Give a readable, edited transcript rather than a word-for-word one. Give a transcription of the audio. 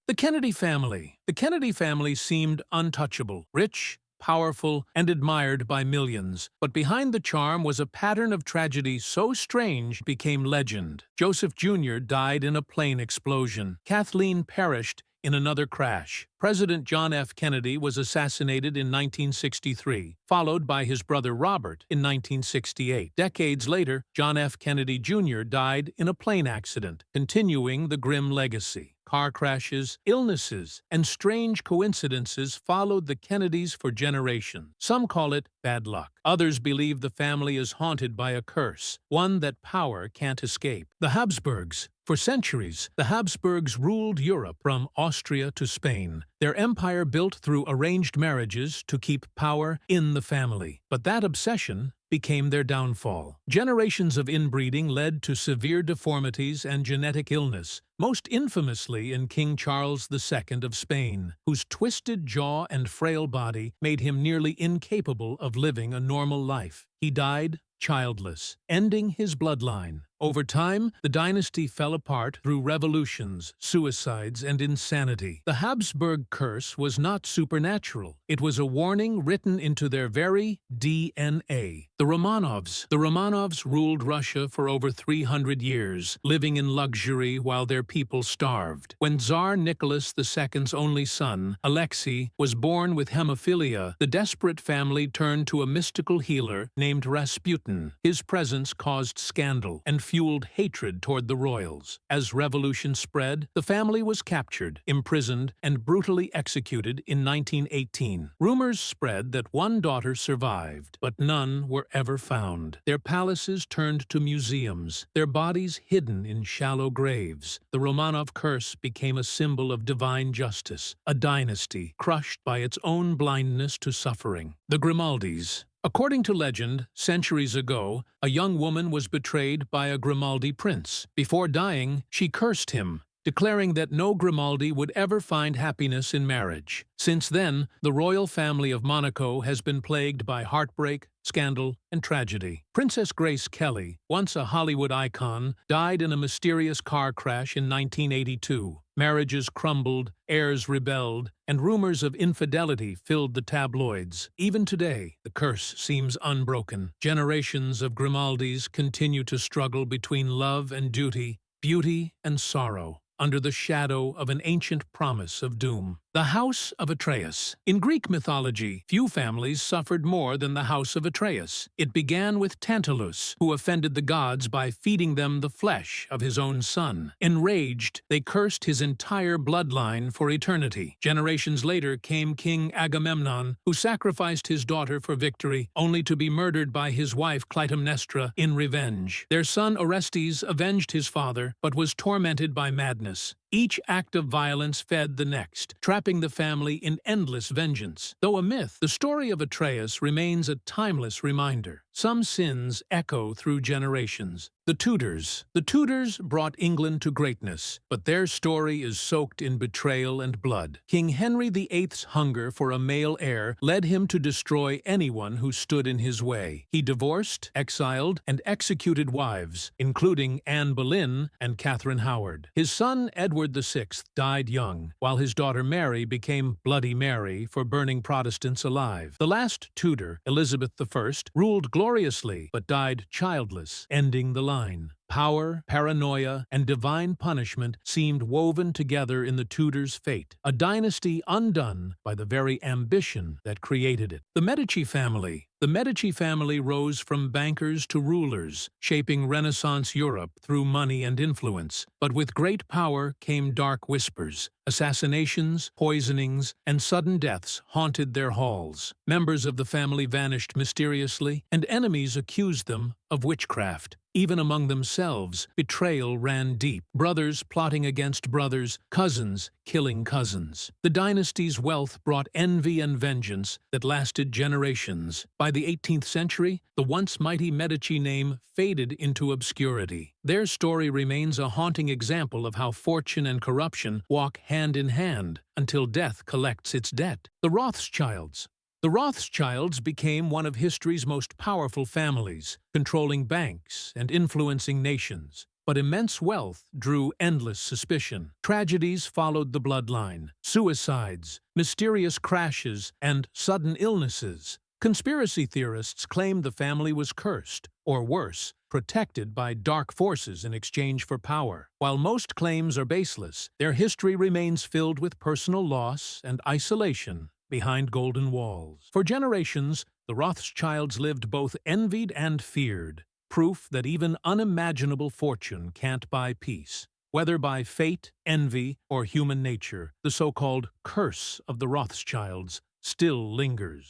The Kennedy family. The Kennedy family seemed untouchable, rich, powerful, and admired by millions. But behind the charm was a pattern of tragedy so strange it became legend. Joseph Jr. died in a plane explosion. Kathleen perished in another crash. President John F. Kennedy was assassinated in 1963, followed by his brother Robert in 1968. Decades later, John F. Kennedy Jr. died in a plane accident, continuing the grim legacy. Car crashes, illnesses, and strange coincidences followed the Kennedys for generations. Some call it bad luck. Others believe the family is haunted by a curse, one that power can't escape. The Habsburgs. For centuries, the Habsburgs ruled Europe from Austria to Spain. Their empire built through arranged marriages to keep power in the family. But that obsession became their downfall. Generations of inbreeding led to severe deformities and genetic illness, most infamously in King Charles II of Spain, whose twisted jaw and frail body made him nearly incapable of living a normal life. He died childless, ending his bloodline. Over time, the dynasty fell apart through revolutions, suicides, and insanity. The Habsburg curse was not supernatural. It was a warning written into their very DNA. The Romanovs. The Romanovs ruled Russia for over 300 years, living in luxury while their people starved. When Tsar Nicholas II's only son, Alexei, was born with hemophilia, the desperate family turned to a mystical healer named Rasputin. His presence caused scandal and fueled hatred toward the royals. As revolution spread, the family was captured, imprisoned, and brutally executed in 1918. Rumors spread that one daughter survived, but none were ever found. Their palaces turned to museums, their bodies hidden in shallow graves. The Romanov curse became a symbol of divine justice, a dynasty crushed by its own blindness to suffering. The Grimaldis. According to legend, centuries ago, a young woman was betrayed by a Grimaldi prince. Before dying, she cursed him, declaring that no Grimaldi would ever find happiness in marriage. Since then, the royal family of Monaco has been plagued by heartbreak, scandal, and tragedy. Princess Grace Kelly, once a Hollywood icon, died in a mysterious car crash in 1982. Marriages crumbled, heirs rebelled, and rumors of infidelity filled the tabloids. Even today, the curse seems unbroken. Generations of Grimaldis continue to struggle between love and duty, beauty and sorrow, under the shadow of an ancient promise of doom. The House of Atreus. In Greek mythology, few families suffered more than the House of Atreus. It began with Tantalus, who offended the gods by feeding them the flesh of his own son. Enraged, they cursed his entire bloodline for eternity. Generations later came King Agamemnon, who sacrificed his daughter for victory, only to be murdered by his wife Clytemnestra in revenge. Their son Orestes avenged his father, but was tormented by madness. Each act of violence fed the next, trapping the family in endless vengeance. Though a myth, the story of Atreus remains a timeless reminder. Some sins echo through generations. The Tudors. The Tudors brought England to greatness, but their story is soaked in betrayal and blood. King Henry VIII's hunger for a male heir led him to destroy anyone who stood in his way. He divorced, exiled, and executed wives, including Anne Boleyn and Catherine Howard. His son Edward VI died young, while his daughter Mary became Bloody Mary for burning Protestants alive. The last Tudor, Elizabeth I, ruled gloriously but died childless, ending the line. Power, paranoia, and divine punishment seemed woven together in the Tudors' fate, a dynasty undone by the very ambition that created it. The Medici Family. The Medici family rose from bankers to rulers, shaping Renaissance Europe through money and influence. But with great power came dark whispers. Assassinations, poisonings, and sudden deaths haunted their halls. Members of the family vanished mysteriously, and enemies accused them of witchcraft. Even among themselves, betrayal ran deep. Brothers plotting against brothers, cousins killing cousins. The dynasty's wealth brought envy and vengeance that lasted generations. By the 18th century, the once mighty Medici name faded into obscurity. Their story remains a haunting example of how fortune and corruption walk hand in hand until death collects its debt. The Rothschilds. The Rothschilds became one of history's most powerful families, controlling banks and influencing nations. But immense wealth drew endless suspicion. Tragedies followed the bloodline: suicides, mysterious crashes, and sudden illnesses. Conspiracy theorists claimed the family was cursed, or worse, protected by dark forces in exchange for power. While most claims are baseless, their history remains filled with personal loss and isolation behind golden walls. For generations, the Rothschilds lived both envied and feared, proof that even unimaginable fortune can't buy peace. Whether by fate, envy, or human nature, the so-called curse of the Rothschilds still lingers.